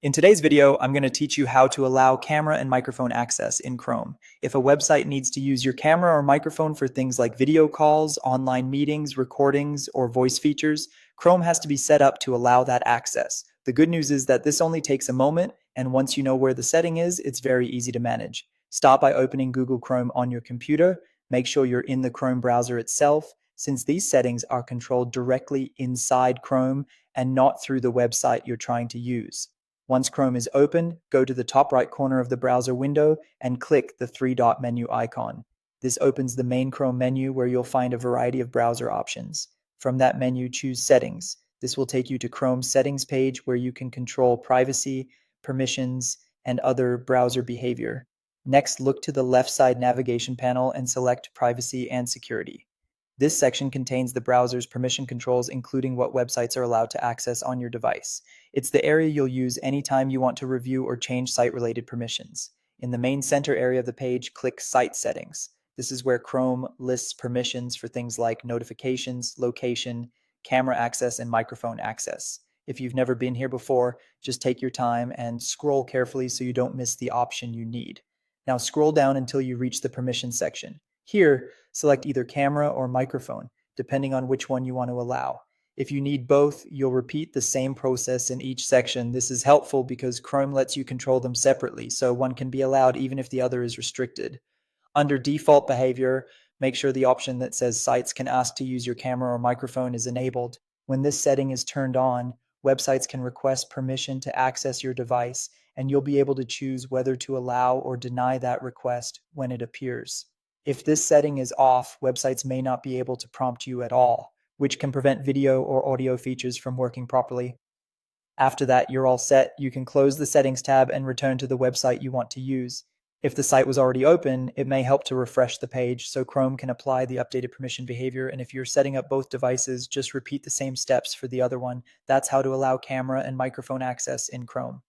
In today's video, I'm going to teach you how to allow camera and microphone access in Chrome. If a website needs to use your camera or microphone for things like video calls, online meetings, recordings, or voice features, Chrome has to be set up to allow that access. The good news is that this only takes a moment, and once you know where the setting is, it's very easy to manage. Start by opening Google Chrome on your computer. Make sure you're in the Chrome browser itself, since these settings are controlled directly inside Chrome and not through the website you're trying to use. Once Chrome is open, go to the top right corner of the browser window and click the three-dot menu icon. This opens the main Chrome menu where you'll find a variety of browser options. From that menu, choose Settings. This will take you to Chrome's settings page where you can control privacy, permissions, and other browser behavior. Next, look to the left side navigation panel and select Privacy and Security. This section contains the browser's permission controls, including what websites are allowed to access on your device. It's the area you'll use anytime you want to review or change site-related permissions. In the main center area of the page, click Site Settings. This is where Chrome lists permissions for things like notifications, location, camera access, and microphone access. If you've never been here before, just take your time and scroll carefully so you don't miss the option you need. Now scroll down until you reach the permission section. Here, select either camera or microphone, depending on which one you want to allow. If you need both, you'll repeat the same process in each section. This is helpful because Chrome lets you control them separately, so one can be allowed even if the other is restricted. Under default behavior, make sure the option that says sites can ask to use your camera or microphone is enabled. When this setting is turned on, websites can request permission to access your device, and you'll be able to choose whether to allow or deny that request when it appears. If this setting is off, websites may not be able to prompt you at all, which can prevent video or audio features from working properly. After that, you're all set. You can close the Settings tab and return to the website you want to use. If the site was already open, it may help to refresh the page so Chrome can apply the updated permission behavior. And if you're setting up both devices, just repeat the same steps for the other one. That's how to allow camera and microphone access in Chrome.